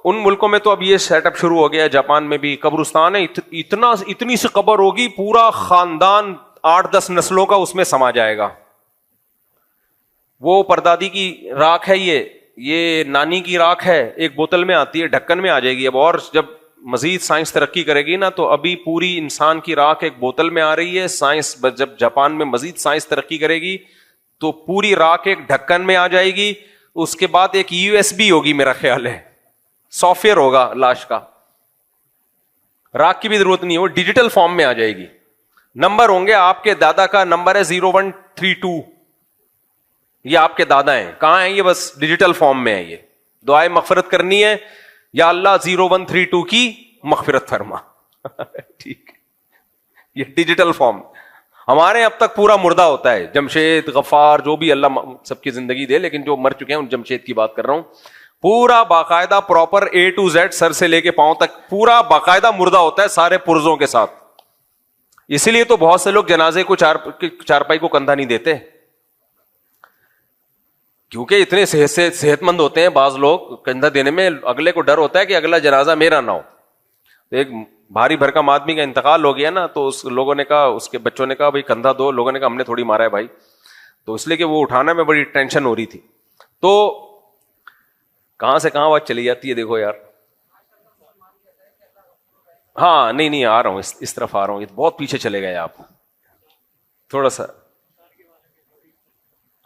ان ملکوں میں تو اب یہ سیٹ اپ شروع ہو گیا ہے, جاپان میں بھی قبرستان ہے, اتنی سی قبر ہوگی, پورا خاندان 8-10 نسلوں کا اس میں سما جائے گا. وہ پردادی کی راکھ ہے, یہ نانی کی راکھ ہے, ایک بوتل میں آتی ہے, ڈھکن میں آ جائے گی. اب اور جب مزید سائنس ترقی کرے گی نا, تو ابھی پوری انسان کی راکھ ایک بوتل میں آ رہی ہے. سائنس جب جاپان میں مزید سائنس ترقی کرے گی تو پوری راکھ ایک ڈھکن میں آ جائے گی. اس کے بعد ایک USB ہوگی, میرا خیال ہے سافٹ ویئر ہوگا لاش کا, راکھ کی بھی ضرورت نہیں ہے, وہ ڈیجیٹل فارم میں آ جائے گی. نمبر ہوں گے, آپ کے دادا کا نمبر ہے 0132, یہ آپ کے دادا ہیں. کہاں ہیں یہ؟ بس ڈیجیٹل فارم میں ہے. یہ دعائے مغفرت کرنی ہے, یا اللہ 0132 کی مغفرت فرما. ٹھیک, یہ ڈیجیٹل فارم. ہمارے اب تک پورا مردہ ہوتا ہے, جمشید, غفار, جو بھی اللہ سب کی زندگی دے, لیکن جو مر چکے ہیں ان جمشید کی بات کر رہا ہوں. پورا باقاعدہ پراپر A to Z, سر سے لے کے پاؤں تک پورا باقاعدہ مردہ ہوتا ہے, سارے پرزوں کے ساتھ. اسی لیے تو بہت سے لوگ جنازے کو چارپائی کو کندھا نہیں دیتے, کیونکہ اتنے صحت مند ہوتے ہیں بعض لوگ. کندھا دینے میں اگلے کو ڈر ہوتا ہے کہ اگلا جنازہ میرا نہ ہو. ایک بھاری بھرکم آدمی کا انتقال ہو گیا نا, تو اس لوگوں نے کہا, اس کے بچوں نے کہا بھائی کندھا دو. لوگوں نے کہا ہم نے تھوڑی مارا ہے بھائی. تو اس لیے کہ وہ اٹھانا میں بڑی ٹینشن ہو رہی تھی. تو کہاں سے کہاں بات چلی جاتی ہے, دیکھو یار. ہاں نہیں آ رہا ہوں, اس طرف آ رہا ہوں. بہت پیچھے چلے گئے آپ تھوڑا سا.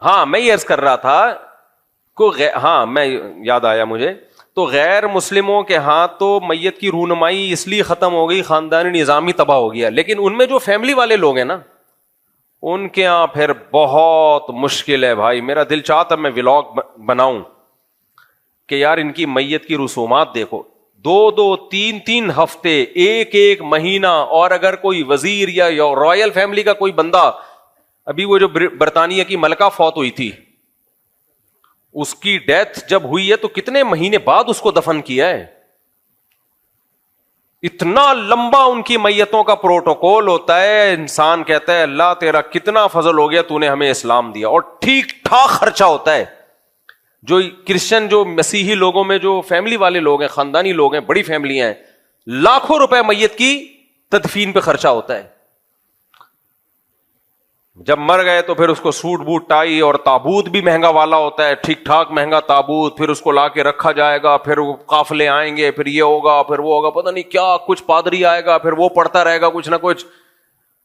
ہاں میں یہ عرض کر رہا تھا ہاں میں یاد آیا مجھے. تو غیر مسلموں کے ہاتھ تو میت کی رونمائی اس لیے ختم ہو گئی, خاندانی نظام ہی تباہ ہو گیا. لیکن ان میں جو فیملی والے لوگ ہیں نا, ان کے یہاں پھر بہت مشکل ہے بھائی. میرا دل چاہتا میں ولاگ بناؤں کہ یار ان کی میت کی رسومات دیکھو, 2-3 ہفتے, ایک مہینہ. اور اگر کوئی وزیر یا رائل فیملی کا کوئی بندہ, ابھی وہ جو برطانیہ کی ملکہ فوت ہوئی تھی, اس کی ڈیتھ جب ہوئی ہے تو کتنے مہینے بعد اس کو دفن کیا ہے. اتنا لمبا ان کی میتوں کا پروٹوکول ہوتا ہے. انسان کہتا ہے اللہ تیرا کتنا فضل ہو گیا, تو نے ہمیں اسلام دیا. اور ٹھیک ٹھاک خرچہ ہوتا ہے. جو کرسچن, جو مسیحی لوگوں میں جو فیملی والے لوگ ہیں, خاندانی لوگ ہیں, بڑی فیملیاں ہیں, لاکھوں روپے میت کی تدفین پہ خرچہ ہوتا ہے. جب مر گئے تو پھر اس کو سوٹ بوٹ ٹائی, اور تابوت بھی مہنگا والا ہوتا ہے, ٹھیک ٹھاک مہنگا تابوت. پھر اس کو لا کے رکھا جائے گا, پھر وہ قافلے آئیں گے, پھر یہ ہوگا, پھر وہ ہوگا, پتہ نہیں کیا کچھ. پادری آئے گا, پھر وہ پڑھتا رہے گا کچھ نہ کچھ.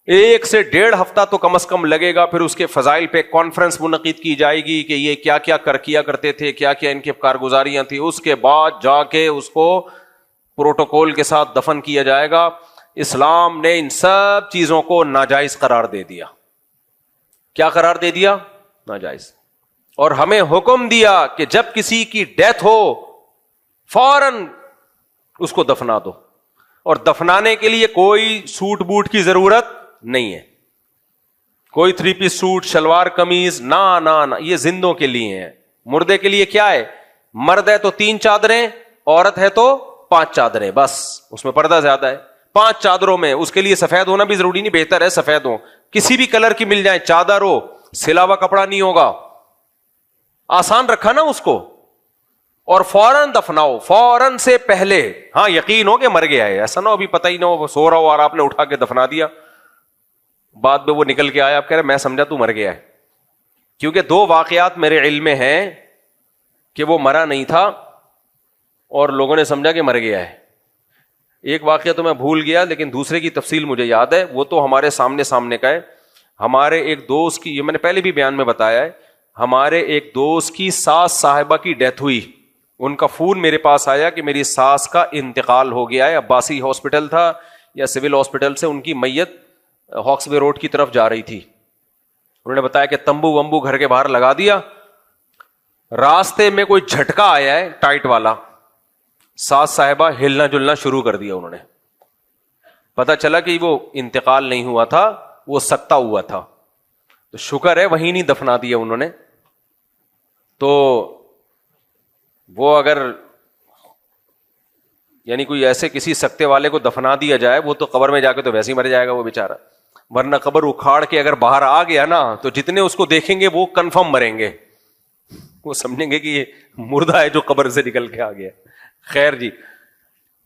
1 سے 1.5 ہفتہ تو کم از کم لگے گا. پھر اس کے فضائل پہ کانفرنس منعقد کی جائے گی کہ یہ کیا کیا کیا کرتے تھے, کیا کیا ان کی کارگزاریاں تھیں. اس کے بعد جا کے اس کو پروٹوکول کے ساتھ دفن کیا جائے گا. اسلام نے ان سب چیزوں کو ناجائز قرار دے دیا. کیا قرار دے دیا؟ ناجائز. اور ہمیں حکم دیا کہ جب کسی کی ڈیتھ ہو فوراً اس کو دفنا دو. اور دفنانے کے لیے کوئی سوٹ بوٹ کی ضرورت نہیں ہے, کوئی 3 پیس سوٹ, شلوار قمیض, نہ یہ زندوں کے لیے ہے. مردے کے لیے کیا ہے؟ مرد ہے تو 3 چادریں, عورت ہے تو 5 چادریں, بس. اس میں پردہ زیادہ ہے. 5 چادروں میں, اس کے لیے سفید ہونا بھی ضروری نہیں, بہتر ہے سفید ہو, کسی بھی کلر کی مل جائے. چادر ہو, سلا ہوا کپڑا نہیں ہوگا. آسان رکھا نا اس کو. اور فوراً دفناؤ, فوراً سے پہلے. ہاں یقین ہو کہ مر گیا ہے, ایسا نہ ہو ابھی پتہ ہی نہ ہو, سو رہا ہو اور آپ نے اٹھا کے دفنا دیا, بعد میں وہ نکل کے آیا, آپ کہہ رہے میں سمجھا تو مر گیا ہے. کیونکہ 2 واقعات میرے علم میں ہیں کہ وہ مرا نہیں تھا اور لوگوں نے سمجھا کہ مر گیا ہے. ایک واقعہ تو میں بھول گیا, لیکن دوسرے کی تفصیل مجھے یاد ہے. وہ تو ہمارے سامنے کا ہے. ہمارے ایک دوست کی, یہ میں نے پہلے بھی بیان میں بتایا ہے, ہمارے ایک دوست کی ساس صاحبہ کی ڈیتھ ہوئی. ان کا فون میرے پاس آیا کہ میری ساس کا انتقال ہو گیا ہے. عباسی ہاسپٹل تھا یا سول ہاسپٹل سے ان کی میت ہاکس وے روڈ کی طرف جا رہی تھی. انہوں نے بتایا کہ تمبو ومبو گھر کے باہر لگا دیا. راستے میں کوئی جھٹکا آیا ہے ٹائٹ والا, ساس صاحبہ ہلنا جلنا شروع کر دیا. انہوں نے پتا چلا کہ وہ انتقال نہیں ہوا تھا, وہ سکتا ہوا تھا. تو شکر ہے وہیں نہیں دفنا دیا انہوں نے. تو وہ اگر یعنی کوئی ایسے کسی سکتے والے کو دفنا دیا جائے, وہ تو قبر میں جا کے تو ویسے ہی مر جائے گا وہ بیچارہ. ورنہ قبر اکھاڑ کے اگر باہر آ گیا نا تو جتنے اس کو دیکھیں گے وہ کنفرم مریں گے, وہ سمجھیں گے کہ یہ مردہ ہے جو قبر سے نکل کے آ گیا. خیر جی،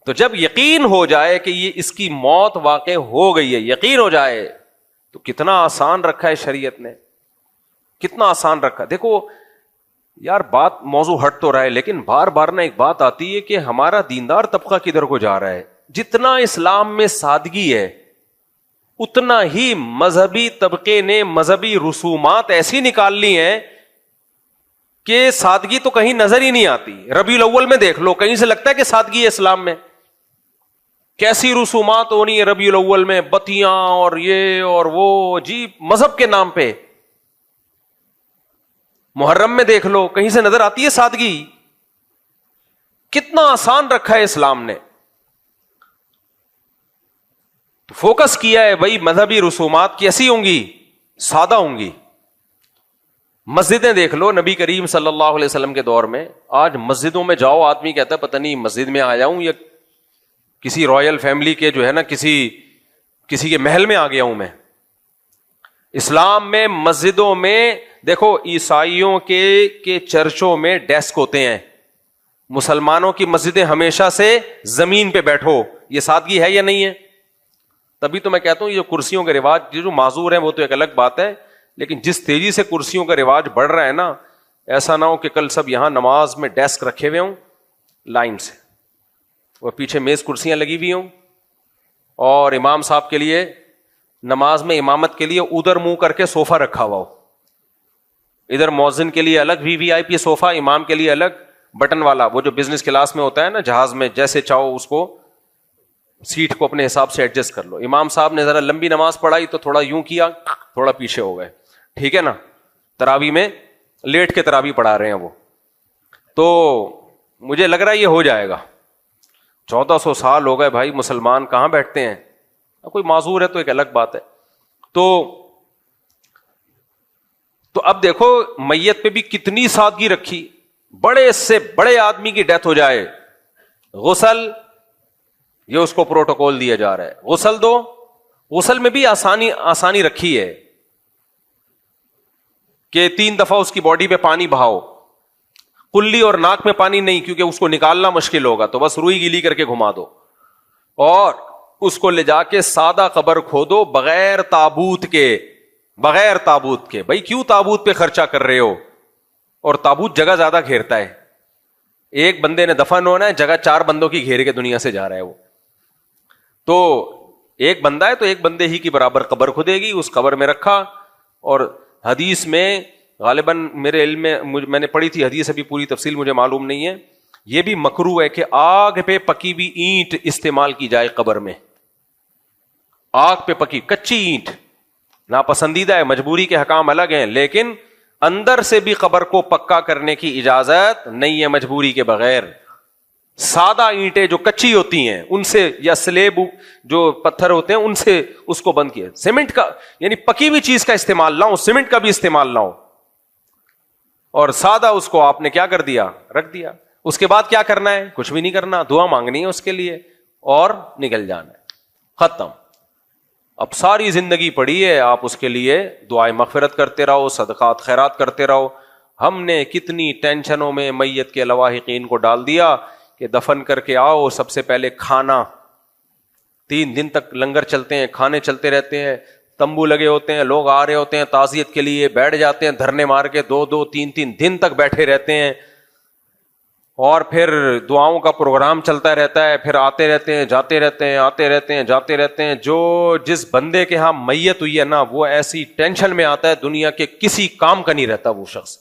تو جب یقین ہو جائے کہ یہ اس کی موت واقع ہو گئی ہے، یقین ہو جائے، تو کتنا آسان رکھا ہے شریعت نے، کتنا آسان رکھا. دیکھو یار بات موضوع ہٹ تو رہا ہے، لیکن بار بار نا ایک بات آتی ہے کہ ہمارا دیندار طبقہ کدھر کو جا رہا ہے. جتنا اسلام میں سادگی ہے اتنا ہی مذہبی طبقے نے مذہبی رسومات ایسی نکال لی ہیں کہ سادگی تو کہیں نظر ہی نہیں آتی. ربیع الاول میں دیکھ لو، کہیں سے لگتا ہے کہ سادگی ہے اسلام میں. کیسی رسومات ہونی ہے ربیع الاول میں، بتیاں اور یہ اور وہ، جی مذہب کے نام پہ. محرم میں دیکھ لو، کہیں سے نظر آتی ہے سادگی؟ کتنا آسان رکھا ہے اسلام نے. تو فوکس کیا ہے بھائی مذہبی رسومات کیسی ہوں گی؟ سادہ ہوں گی. مسجدیں دیکھ لو نبی کریم صلی اللہ علیہ وسلم کے دور میں. آج مسجدوں میں جاؤ، آدمی کہتا ہے پتہ نہیں مسجد میں آیا ہوں یا کسی رائل فیملی کے جو ہے نا کسی کے محل میں آ گیا ہوں میں. اسلام میں مسجدوں میں دیکھو، عیسائیوں کے چرچوں میں ڈیسک ہوتے ہیں، مسلمانوں کی مسجدیں ہمیشہ سے زمین پہ بیٹھو. یہ سادگی ہے یا نہیں ہے؟ تبھی تو میں کہتا ہوں یہ کرسیوں کے رواج جو معذور ہیں وہ تو ایک الگ بات ہے، لیکن جس تیزی سے کرسیوں کا رواج بڑھ رہا ہے نا، ایسا نہ ہو کہ کل سب یہاں نماز میں ڈیسک رکھے ہوئے ہوں لائن سے، اور پیچھے میز کرسیاں لگی ہوئی ہوں، اور امام صاحب کے لیے نماز میں امامت کے لیے ادھر منہ کر کے صوفہ رکھا ہوا ہو، ادھر مؤذن کے لیے الگ VIP صوفہ، امام کے لیے الگ بٹن والا، وہ جو بزنس کلاس میں ہوتا ہے نا جہاز میں، جیسے چاہو اس کو سیٹ کو اپنے حساب سے ایڈجسٹ کر لو. امام صاحب نے ذرا لمبی نماز پڑھائی تو تھوڑا یوں کیا، تھوڑا پیچھے ہو گئے، ٹھیک ہے نا. تراویح میں لیٹ کے تراویح پڑھا رہے ہیں وہ. تو مجھے لگ رہا ہے یہ ہو جائے گا. 1400 سال ہو گئے بھائی، مسلمان کہاں بیٹھتے ہیں؟ کوئی معذور ہے تو ایک الگ بات ہے. تو اب دیکھو میت پہ بھی کتنی سادگی رکھی. بڑے سے بڑے آدمی کی ڈیتھ ہو جائے، غسل، یہ اس کو پروٹوکول دیا جا رہا ہے، غسل دو. غسل میں بھی آسانی رکھی ہے کہ 3 دفعہ اس کی باڈی پہ پانی بہاؤ. کلی اور ناک میں پانی نہیں، کیونکہ اس کو نکالنا مشکل ہوگا، تو بس روئی گیلی کر کے گھما دو، اور اس کو لے جا کے سادہ قبر کھودو بغیر تابوت کے. بھائی کیوں تابوت پہ خرچہ کر رہے ہو؟ اور تابوت جگہ زیادہ گھیرتا ہے. ایک بندے نے دفن ہونا ہے، جگہ 4 بندوں کی گھیر کے دنیا سے جا رہا ہے وہ. تو ایک بندہ ہے تو ایک بندے ہی کی برابر قبر کھدے گی، اس قبر میں رکھا. اور حدیث میں غالباً میرے علم میں نے پڑھی تھی حدیث، ابھی پوری تفصیل مجھے معلوم نہیں ہے، یہ بھی مکروہ ہے کہ آگ پہ پکی ہوئی اینٹ استعمال کی جائے قبر میں. آگ پہ پکی کچی اینٹ ناپسندیدہ ہے، مجبوری کے حکام الگ ہیں، لیکن اندر سے بھی قبر کو پکا کرنے کی اجازت نہیں ہے مجبوری کے بغیر. سادہ اینٹیں جو کچی ہوتی ہیں ان سے، یا سلیب جو پتھر ہوتے ہیں ان سے اس کو بند کیا. سیمنٹ کا یعنی پکی ہوئی چیز کا استعمال نہ ہو، سیمنٹ کا بھی استعمال نہ ہو. اور سادہ اس کو آپ نے کیا کر دیا؟ رکھ دیا. اس کے بعد کیا کرنا ہے؟ کچھ بھی نہیں کرنا، دعا مانگنی ہے اس کے لیے اور نکل جانا ہے، ختم. اب ساری زندگی پڑی ہے، آپ اس کے لیے دعائیں مغفرت کرتے رہو، صدقات خیرات کرتے رہو. ہم نے کتنی ٹینشنوں میں میت کے لواحقین کو ڈال دیا کہ دفن کر کے آؤ، سب سے پہلے کھانا. 3 دن تک لنگر چلتے ہیں، کھانے چلتے رہتے ہیں، تمبو لگے ہوتے ہیں، لوگ آ رہے ہوتے ہیں تعزیت کے لیے، بیٹھ جاتے ہیں دھرنے مار کے 2-2 3-3 دن تک بیٹھے رہتے ہیں. اور پھر دعاؤں کا پروگرام چلتا رہتا ہے، پھر آتے رہتے ہیں جاتے رہتے ہیں، آتے رہتے ہیں جاتے رہتے ہیں. جو جس بندے کے ہاں میت ہوئی ہے نا، وہ ایسی ٹینشن میں آتا ہے دنیا کے کسی کام کا نہیں رہتا وہ شخص.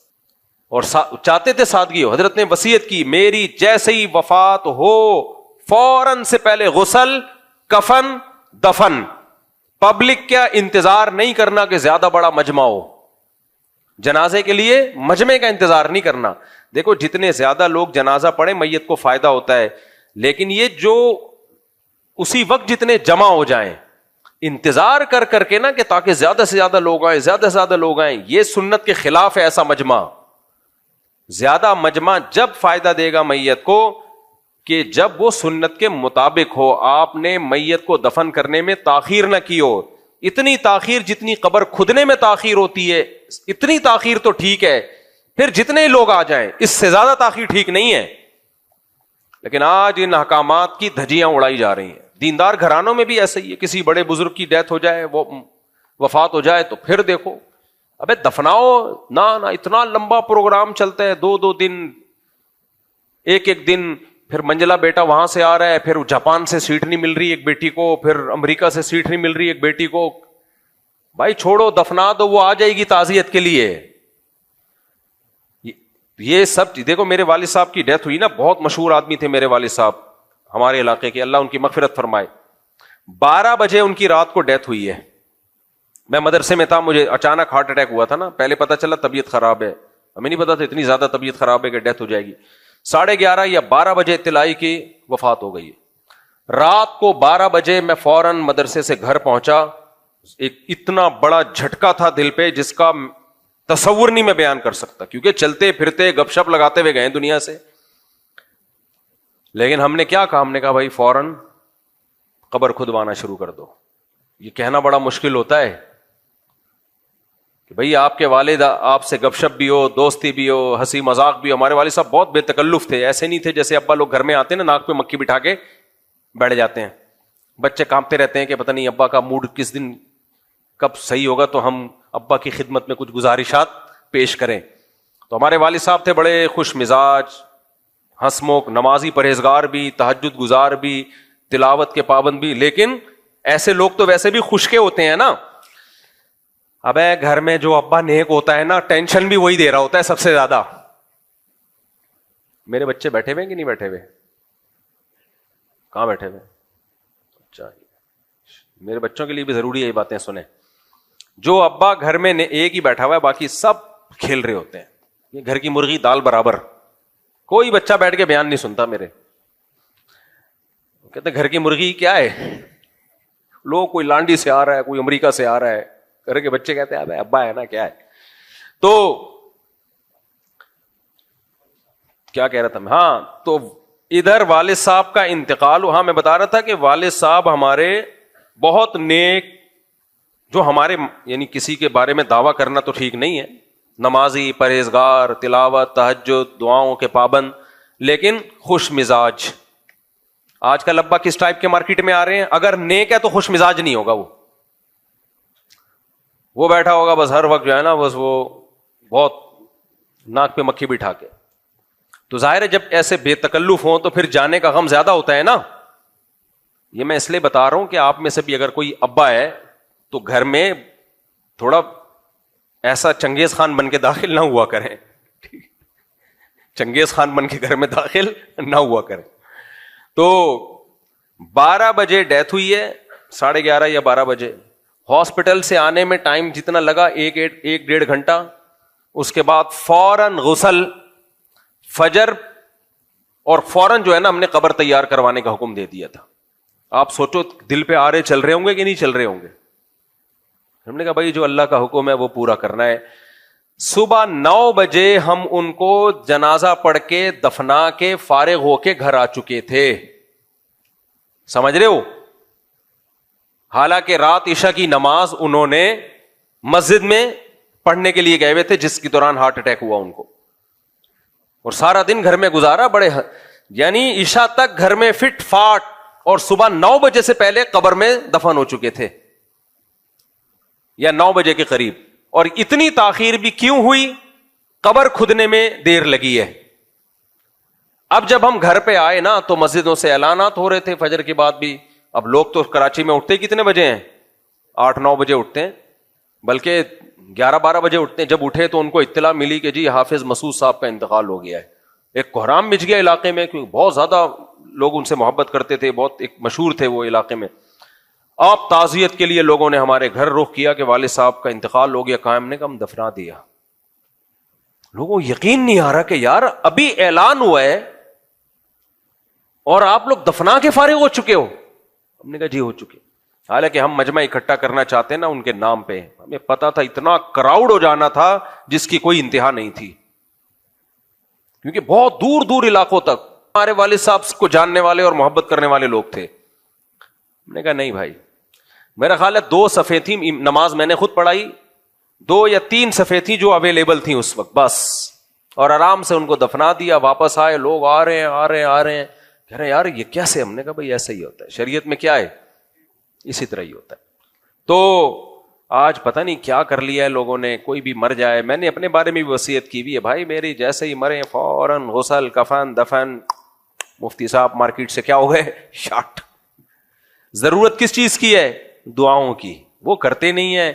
اور چاہتے تھے سادگی ہو. حضرت نے وصیت کی، میری جیسے ہی وفات ہو فوراً سے پہلے غسل، کفن، دفن. پبلک کیا انتظار نہیں کرنا کہ زیادہ بڑا مجمع ہو. جنازے کے لیے مجمع کا انتظار نہیں کرنا. دیکھو جتنے زیادہ لوگ جنازہ پڑھیں میت کو فائدہ ہوتا ہے، لیکن یہ جو اسی وقت جتنے جمع ہو جائیں، انتظار کر کر کے نا کہ تاکہ زیادہ سے زیادہ لوگ آئیں، زیادہ سے زیادہ لوگ آئیں، یہ سنت کے خلاف ہے ایسا مجمع. زیادہ مجمع جب فائدہ دے گا میت کو کہ جب وہ سنت کے مطابق ہو. آپ نے میت کو دفن کرنے میں تاخیر نہ کی ہو. اتنی تاخیر جتنی قبر کھدنے میں تاخیر ہوتی ہے اتنی تاخیر تو ٹھیک ہے، پھر جتنے لوگ آ جائیں اس سے زیادہ تاخیر ٹھیک نہیں ہے. لیکن آج ان احکامات کی دھجیاں اڑائی جا رہی ہیں. دیندار گھرانوں میں بھی ایسا ہی ہے, کسی بڑے بزرگ کی ڈیتھ ہو جائے, وہ وفات ہو جائے, تو پھر دیکھو ابے دفناؤ نہ اتنا لمبا پروگرام چلتا ہے, 2 دن, ایک دن. پھر منجلا بیٹا وہاں سے آ رہا ہے, پھر جاپان سے سیٹ نہیں مل رہی ایک بیٹی کو, پھر امریکہ سے سیٹ نہیں مل رہی ایک بیٹی کو. بھائی چھوڑو, دفنا دو, وہ آ جائے گی تعزیت کے لیے. یہ سب دیکھو, میرے والد صاحب کی ڈیتھ ہوئی نا, بہت مشہور آدمی تھے میرے والد صاحب ہمارے علاقے کے, اللہ ان کی مغفرت فرمائے. 12 بجے ان کی رات کو ڈیتھ ہوئی ہے. میں مدرسے میں تھا, مجھے اچانک ہارٹ اٹیک ہوا تھا نا, پہلے پتا چلا طبیعت خراب ہے, ہمیں نہیں پتا تھا اتنی زیادہ طبیعت خراب ہے کہ ڈیتھ ہو جائے گی. 11:30 یا 12 بجے اطلاع کی وفات ہو گئی. رات کو 12 بجے میں فوراً مدرسے سے گھر پہنچا. ایک اتنا بڑا جھٹکا تھا دل پہ جس کا تصور نہیں میں بیان کر سکتا, کیونکہ چلتے پھرتے گپ شپ لگاتے ہوئے گئے دنیا سے. لیکن ہم نے کیا کہا, ہم نے کہا بھائی فوراً قبر کھدوانا شروع کر دو. یہ کہنا بڑا مشکل ہوتا ہے کہ بھئی آپ کے والد آپ سے گپ شپ بھی ہو, دوستی بھی ہو, ہنسی مذاق بھی ہو. ہمارے والد صاحب بہت بے تکلف تھے, ایسے نہیں تھے جیسے ابا لوگ گھر میں آتے ہیں نا, ناک پہ مکھی بٹھا کے بیٹھ جاتے ہیں. بچے کانپتے رہتے ہیں کہ پتہ نہیں ابا کا موڈ کس دن کب صحیح ہوگا تو ہم ابا کی خدمت میں کچھ گزارشات پیش کریں. تو ہمارے والد صاحب تھے بڑے خوش مزاج, ہنس موک, نمازی پرہیزگار بھی, تہجد گزار بھی, تلاوت کے پابند بھی. لیکن ایسے لوگ تو ویسے بھی خوش کے ہوتے ہیں نا. اب گھر میں جو ابا نیک ہوتا ہے نا, ٹینشن بھی وہی دے رہا ہوتا ہے سب سے زیادہ. میرے بچے بیٹھے ہوئے کہ نہیں بیٹھے ہوئے؟ کہاں بیٹھے ہوئے؟ اچھا, میرے بچوں کے لیے بھی ضروری ہے یہ باتیں سنیں. جو ابا گھر میں ایک ہی بیٹھا ہوا ہے, باقی سب کھیل رہے ہوتے ہیں. یہ گھر کی مرغی دال برابر, کوئی بچہ بیٹھ کے بیان نہیں سنتا میرے. کہتے گھر کی مرغی کیا ہے, لوگ کوئی لانڈی سے آ رہا ہے, کوئی امریکہ سے آ رہا ہے, گھر کے بچے کہتے ہیں ابا ہے نا, کیا ہے. تو کیا کہہ رہا تھا میں, ہاں, تو ادھر والد صاحب کا انتقال. ہاں میں بتا رہا تھا کہ والد صاحب ہمارے بہت نیک, جو ہمارے یعنی کسی کے بارے میں دعویٰ کرنا تو ٹھیک نہیں ہے, نمازی, پرہیزگار, تلاوت, تہجد, دعاؤں کے پابند, لیکن خوش مزاج. آج کل ابا کس ٹائپ کے مارکیٹ میں آ رہے ہیں, اگر نیک ہے تو خوش مزاج نہیں ہوگا, وہ بیٹھا ہوگا بس ہر وقت جو ہے نا, بس وہ بہت ناک پہ مکھی بٹھا کے. تو ظاہر ہے جب ایسے بے تکلف ہوں تو پھر جانے کا غم زیادہ ہوتا ہے نا. یہ میں اس لیے بتا رہا ہوں کہ آپ میں سے بھی اگر کوئی ابا ہے تو گھر میں تھوڑا ایسا چنگیز خان بن کے داخل نہ ہوا کریں, چنگیز خان بن کے گھر میں داخل نہ ہوا کریں. تو 12 بجے ڈیتھ ہوئی ہے, 11:30 یا 12 بجے. ہاسپٹل سے آنے میں ٹائم جتنا لگا 1-1.5 گھنٹہ. اس کے بعد فوراً غسل, فجر, اور فوراً جو ہے نا ہم نے قبر تیار کروانے کا حکم دے دیا تھا. آپ سوچو دل پہ آرے چل رہے ہوں گے کہ نہیں چل رہے ہوں گے. ہم نے کہا بھائی جو اللہ کا حکم ہے وہ پورا کرنا ہے. صبح 9 بجے ہم ان کو جنازہ پڑھ کے دفنا کے فارغ ہو کے گھر آ چکے تھے. سمجھ رہے ہو؟ حالانکہ رات عشاء کی نماز انہوں نے مسجد میں پڑھنے کے لیے گئے ہوئے تھے, جس کے دوران ہارٹ اٹیک ہوا ان کو, اور سارا دن گھر میں گزارا. بڑے یعنی عشاء تک گھر میں فٹ فاٹ, اور صبح 9 بجے سے پہلے قبر میں دفن ہو چکے تھے, یا 9 بجے کے قریب. اور اتنی تاخیر بھی کیوں ہوئی؟ قبر کھدنے میں دیر لگی ہے. اب جب ہم گھر پہ آئے نا تو مسجدوں سے اعلانات ہو رہے تھے فجر کے بعد بھی. اب لوگ تو کراچی میں اٹھتے کتنے بجے ہیں, 8-9 بجے اٹھتے ہیں, بلکہ 11-12 بجے اٹھتے ہیں. جب اٹھے تو ان کو اطلاع ملی کہ جی حافظ مسعود صاحب کا انتقال ہو گیا ہے. ایک کوہرام مچ گیا علاقے میں, کیونکہ بہت زیادہ لوگ ان سے محبت کرتے تھے, بہت ایک مشہور تھے وہ علاقے میں. آپ تعزیت کے لیے لوگوں نے ہمارے گھر رخ کیا کہ والد صاحب کا انتقال ہو گیا. قائم نے کہا ہم دفنا دیا. لوگوں کو یقین نہیں آ رہا کہ یار ابھی اعلان ہوا ہے اور آپ لوگ دفنا کے فارغ ہو چکے ہو. ہم نے کہا جی ہو چکے. حالانکہ ہم مجمع اکٹھا کرنا چاہتے ہیں نا ان کے نام پہ, ہمیں پتا تھا اتنا کراؤڈ ہو جانا تھا جس کی کوئی انتہا نہیں تھی, کیونکہ بہت دور دور علاقوں تک ہمارے والد صاحب کو جاننے والے اور محبت کرنے والے لوگ تھے. ہم نے کہا نہیں بھائی, میرا خیال ہے 2 صفحے تھیں, نماز میں نے خود پڑھائی, 2 یا 3 صفحے تھیں جو اویلیبل تھیں اس وقت بس, اور آرام سے ان کو دفنا دیا. واپس آئے, لوگ آ رہے ہیں. کہہ رہے یار یہ کیسے؟ ہم نے کہا بھائی ایسا ہی ہوتا ہے، شریعت میں کیا ہے اسی طرح ہی ہوتا ہے. تو آج پتہ نہیں کیا کر لیا ہے لوگوں نے، کوئی بھی مر جائے، میں نے اپنے بارے میں بھی وصیت کی ہوئی ہے بھائی میری، جیسے ہی مرے فوراً غسل کفن دفن. مفتی صاحب مارکیٹ سے کیا ہو گئے؟ شاٹ. ضرورت کس چیز کی ہے؟ دعاؤں کی. وہ کرتے نہیں ہیں،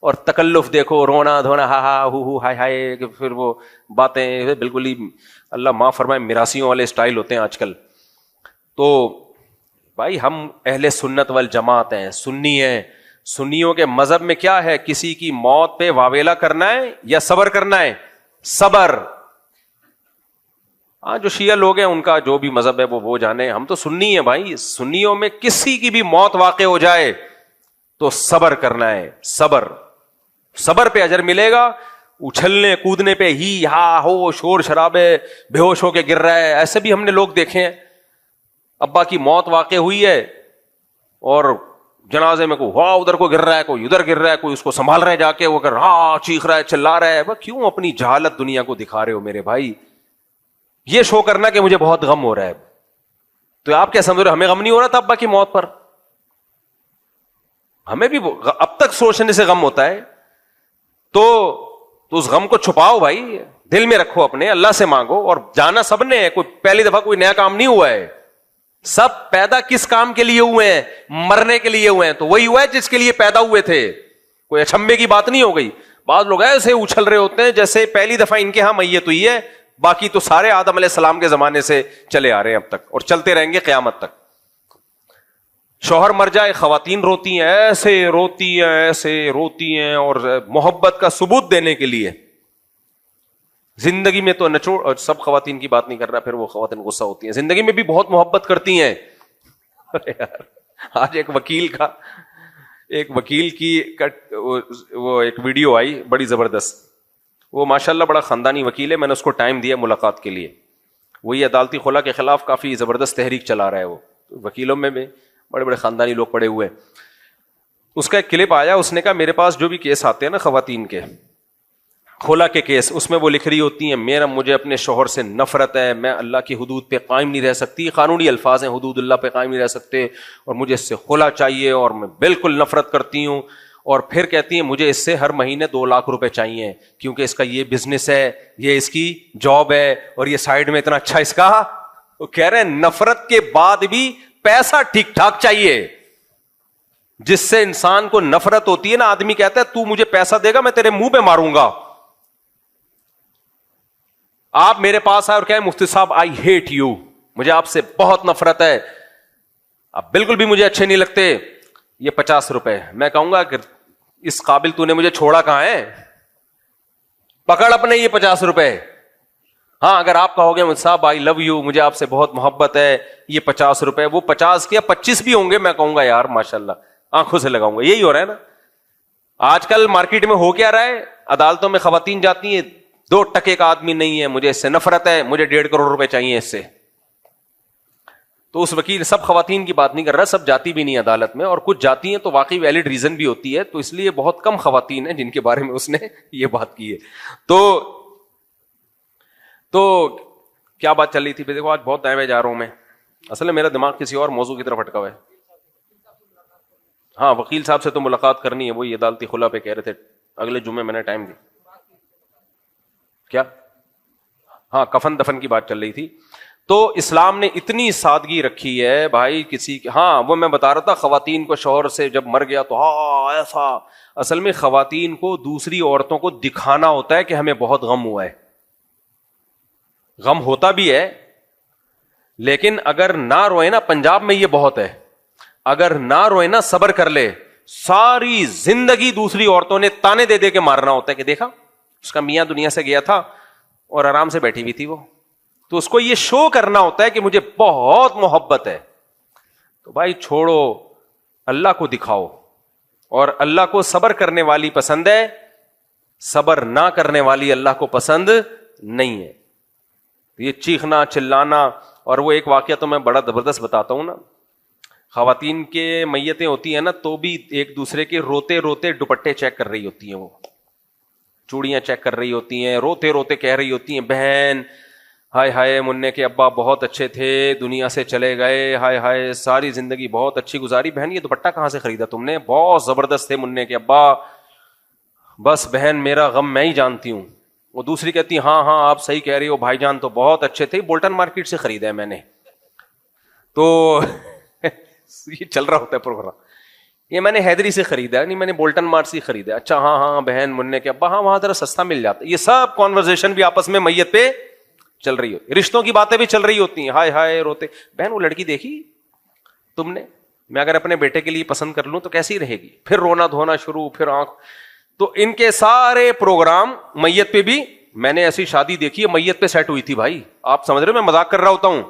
اور تکلف دیکھو، رونا دھونا، ہا ہا ہو ہائے ہائے، پھر وہ باتیں بالکل ہی اللہ معاف فرمائے میراثیوں والے اسٹائل ہوتے ہیں آج کل. تو بھائی ہم اہل سنت والجماعت ہیں، سنی ہیں. سنیوں کے مذہب میں کیا ہے؟ کسی کی موت پہ واویلا کرنا ہے یا صبر کرنا ہے؟ صبر. ہاں جو شیعہ لوگ ہیں ان کا جو بھی مذہب ہے وہ جانے، ہم تو سنی ہیں بھائی. سنیوں میں کسی کی بھی موت واقع ہو جائے تو صبر کرنا ہے. صبر، صبر پہ اجر ملے گا. اچھلنے کودنے پہ ہی ہا ہو شور شرابے بے ہوش ہو کے گر رہا ہے، ایسے بھی ہم نے لوگ دیکھے ہیں. ابا کی موت واقع ہوئی ہے اور جنازے میں کوئی ہوا ادھر کو گر رہا ہے، کوئی ادھر گر رہا ہے، کوئی اس کو سنبھال رہا ہے جا کے، وہ کر ہاں چیخ رہا ہے چلا رہا ہے. وہ کیوں اپنی جہالت دنیا کو دکھا رہے ہو میرے بھائی؟ یہ شو کرنا کہ مجھے بہت غم ہو رہا ہے. تو آپ کیا سمجھ رہے ہمیں غم نہیں ہو رہا تھا ابا کی موت پر؟ ہمیں بھی اب تک سوچنے سے غم ہوتا ہے. تو اس غم کو چھپاؤ بھائی، دل میں رکھو اپنے، اللہ سے مانگو. اور جانا سب نے ہے، کوئی پہلی دفعہ کوئی نیا کام نہیں ہوا ہے. سب پیدا کس کام کے لیے ہوئے ہیں؟ مرنے کے لیے ہوئے ہیں. تو وہی ہوا ہے جس کے لیے پیدا ہوئے تھے. کوئی اچھمبے کی بات نہیں ہو گئی. بعض لوگ ایسے اچھل رہے ہوتے ہیں جیسے پہلی دفعہ ان کے ہاں میت ہوئی ہے، باقی تو سارے آدم علیہ السلام کے زمانے سے چلے آ رہے ہیں اب تک، اور چلتے رہیں گے قیامت تک. شوہر مر جائے خواتین روتی ہیں، ایسے روتی ہیں ایسے روتی ہیں، اور محبت کا ثبوت دینے کے لیے. زندگی میں تو نچوڑ، اور سب خواتین کی بات نہیں کر رہا، پھر وہ خواتین غصہ ہوتی ہیں، زندگی میں بھی بہت محبت کرتی ہیں. آج ایک وکیل کی وہ ایک ویڈیو آئی بڑی زبردست. وہ ماشاءاللہ بڑا خاندانی وکیل ہے، میں نے اس کو ٹائم دیا ملاقات کے لیے. وہی عدالتی خلا کے خلاف کافی زبردست تحریک چلا رہا ہے. وہ وکیلوں میں بھی بڑے بڑے خاندانی لوگ پڑے ہوئے. اس کا ایک کلپ آیا، اس نے کہا میرے پاس جو بھی کیس آتے ہیں نا خواتین کے خلا کے کیس، اس میں وہ لکھ رہی ہوتی ہیں مجھے اپنے شوہر سے نفرت ہے، میں اللہ کی حدود پہ قائم نہیں رہ سکتی. قانونی الفاظ ہیں، حدود اللہ پہ قائم نہیں رہ سکتے، اور مجھے اس سے خلا چاہیے، اور میں بالکل نفرت کرتی ہوں. اور پھر کہتی ہیں مجھے اس سے ہر مہینے 2 لاکھ روپے چاہیے، کیونکہ اس کا یہ بزنس ہے، یہ اس کی جاب ہے، اور یہ سائڈ میں اتنا اچھا اس کا. وہ کہہ رہے ہیں نفرت کے بعد بھی پیسہ ٹھیک ٹھاک چاہیے. جس سے انسان کو نفرت ہوتی ہے نا، آدمی کہتا ہے تو مجھے پیسہ دے گا میں تیرے منہ پہ ماروں گا. آپ میرے پاس آئے اور کہیں مفتی صاحب آئی ہیٹ یو، مجھے آپ سے بہت نفرت ہے، آپ بالکل بھی مجھے اچھے نہیں لگتے، یہ 50 روپے. میں کہوں گا کہ اس قابل تو نے مجھے چھوڑا کہاں ہے، پکڑ اپنے یہ 50 روپے. ہاں اگر آپ کہو گے مفتی صاحب آئی لو یو، مجھے آپ سے بہت محبت ہے، یہ 50 روپے، وہ 50 کیا 25 بھی ہوں گے، میں کہوں گا یار ماشاءاللہ، آنکھوں سے لگاؤں گا. یہی ہو رہا ہے نا آج کل مارکیٹ میں. ہو کیا رہا ہے؟ عدالتوں میں خواتین جاتی ہیں، 2 ٹکے کا آدمی نہیں ہے، مجھے اس سے نفرت ہے، مجھے 1.5 کروڑ روپے چاہیے اس سے. تو اس وکیل سب خواتین کی بات نہیں کر رہا، سب جاتی بھی نہیں عدالت میں، اور کچھ جاتی ہیں تو واقعی ویلڈ ریزن بھی ہوتی ہے، تو اس لیے بہت کم خواتین ہیں جن کے بارے میں اس نے یہ بات کی ہے. تو کیا بات چل رہی تھی؟ دیکھو آج بہت دائیں جا رہا ہوں میں، اصل میں میرا دماغ کسی اور موضوع کی طرف اٹکا ہوا ہے. ہاں وکیل صاحب سے تو ملاقات کرنی ہے، وہی عدالتی خلا پہ کہہ رہے تھے اگلے جمعے میں نے ٹائم دی. کیا؟ ہاں کفن دفن کی بات چل رہی تھی. تو اسلام نے اتنی سادگی رکھی ہے بھائی. کسی ہاں وہ میں بتا رہا تھا خواتین کو شوہر سے جب مر گیا تو ہاں ایسا، اصل میں خواتین کو دوسری عورتوں کو دکھانا ہوتا ہے کہ ہمیں بہت غم ہوا ہے. غم ہوتا بھی ہے، لیکن اگر نہ روئے نا، پنجاب میں یہ بہت ہے، اگر نہ روئے نا صبر کر لے، ساری زندگی دوسری عورتوں نے تانے دے دے کے مارنا ہوتا ہے کہ دیکھا اس کا میاں دنیا سے گیا تھا اور آرام سے بیٹھی ہوئی تھی وہ. تو اس کو یہ شو کرنا ہوتا ہے کہ مجھے بہت محبت ہے. تو بھائی چھوڑو، اللہ کو دکھاؤ. اور اللہ کو صبر کرنے والی پسند ہے، صبر نہ کرنے والی اللہ کو پسند نہیں ہے. یہ چیخنا چلانا. اور وہ ایک واقعہ تو میں بڑا زبردست بتاتا ہوں نا، خواتین کے میتیں ہوتی ہیں نا تو بھی ایک دوسرے کے روتے روتے دوپٹے چیک کر رہی ہوتی ہیں، وہ چوڑیاں چیک کر رہی ہوتی ہیں، روتے روتے کہہ رہی ہوتی ہیں بہن ہائے ہائے منع کے ابا بہت اچھے تھے, دنیا سے چلے گئے, ہائے ہائے ساری زندگی بہت اچھی گزاری. بہن یہ دوپٹہ کہاں سے خریدا تم نے؟ بہت زبردست تھے منع کے ابا, بس بہن میرا غم میں ہی جانتی ہوں. وہ دوسری کہتی ہاں ہاں آپ صحیح کہہ رہی ہو بھائی جان تو بہت اچھے تھے, بولٹن مارکیٹ سے خریدا ہے میں نے. تو یہ چل رہا ہوتا ہے پروگرام, یہ میں نے حیدری سے خریدا ہے, نہیں میں نے بولٹن مارٹ سے خریدا. اچھا ہاں ہاں بہن منع کے ابا ہاں وہاں ذرا سستا مل جاتا ہے. یہ سب کانورزیشن بھی آپس میں میت پہ چل رہی ہوتی, رشتوں کی باتیں بھی چل رہی ہوتی ہیں. ہائے ہائے روتے. بہن وہ لڑکی دیکھی تم نے, میں اگر اپنے بیٹے کے لیے پسند کر لوں تو کیسی رہے گی؟ پھر رونا دھونا شروع, پھر آنکھ. تو ان کے سارے پروگرام میت پہ بھی. میں نے ایسی شادی دیکھی ہے میت پہ سیٹ ہوئی تھی بھائی, آپ سمجھ رہے ہو میں مذاق کر رہا ہوتا ہوں؟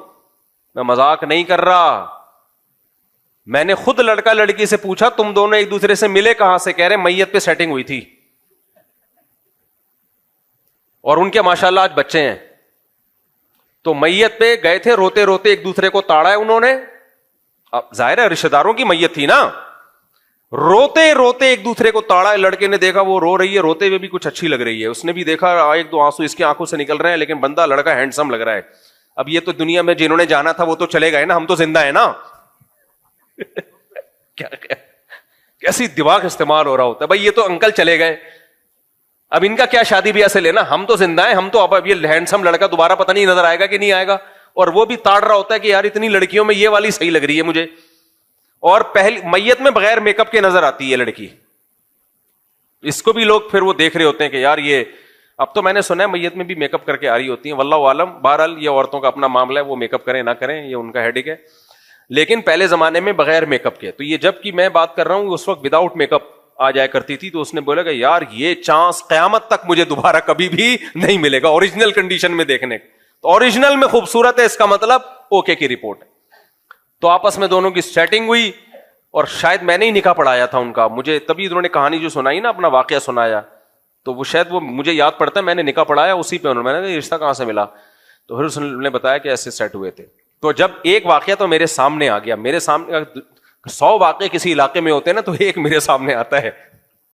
میں مذاق نہیں کر رہا. میں نے خود لڑکا لڑکی سے پوچھا تم دونوں ایک دوسرے سے ملے کہاں سے؟ کہہ رہے میت پہ سیٹنگ ہوئی تھی, اور ان کے ماشاءاللہ آج بچے ہیں. تو میت پہ گئے تھے, روتے روتے ایک دوسرے کو تاڑا ہے انہوں نے. ظاہر ہے رشتہ داروں کی میت تھی نا, روتے روتے ایک دوسرے کو تاڑا ہے. لڑکے نے دیکھا وہ رو رہی ہے, روتے ہوئے بھی کچھ اچھی لگ رہی ہے, اس نے بھی دیکھا ایک دو آنسو اس کی آنکھوں سے نکل رہے ہیں, لیکن بندہ لڑکا ہینڈسم لگ رہا ہے. اب یہ تو دنیا میں جنہوں نے جانا تھا وہ تو چلے گئے نا, ہم تو زندہ ہیں نا. کیسی دماغ استعمال ہو رہا ہوتا ہے بھائی, یہ تو انکل چلے گئے, اب ان کا کیا شادی بیاہ سے لینا, ہم تو زندہ ہیں. ہم تو اب یہ ہینڈسم لڑکا دوبارہ پتہ نہیں نظر آئے گا کہ نہیں آئے گا. اور وہ بھی تاڑ رہا ہوتا ہے کہ یار اتنی لڑکیوں میں یہ والی صحیح لگ رہی ہے مجھے. اور پہلی میت میں بغیر میک اپ کے نظر آتی ہے لڑکی, اس کو بھی لوگ پھر وہ دیکھ رہے ہوتے ہیں کہ یار یہ, اب تو میں نے سنا ہے میت میں بھی میک اپ کر کے آ رہی ہوتی ہیں, واللہ عالم. بہرحال یہ عورتوں کا اپنا معاملہ ہے, وہ میک اپ کریں نہ کریں یہ ان کا ہیڈک ہے. لیکن پہلے زمانے میں بغیر میک اپ کے. تو یہ جب کہ میں بات کر رہا ہوں اس وقت وداؤٹ میک اپ آ جایا کرتی تھی. تو اس نے بولا کہ یار یہ چانس قیامت تک مجھے دوبارہ کبھی بھی نہیں ملے گا اوریجنل کنڈیشن میں دیکھنے. تو اوریجنل میں خوبصورت ہے, اس کا مطلب اوکے کی رپورٹ ہے. تو آپس میں دونوں کی سیٹنگ ہوئی, اور شاید میں نے ہی نکاح پڑھایا تھا ان کا. مجھے تبھی انہوں نے کہانی جو سنائی نا, اپنا واقعہ سنایا, تو وہ شاید وہ مجھے یاد پڑتا ہے میں نے نکاح پڑھایا اسی پہ. انہوں نے رشتہ کہاں سے ملا, تو پھر اس نے بتایا کہ ایسے سیٹ ہوئے تھے. تو جب ایک واقعہ تو میرے سامنے آ گیا, میرے سامنے 100 واقعے کسی علاقے میں ہوتے ہیں نا, تو ایک میرے سامنے آتا ہے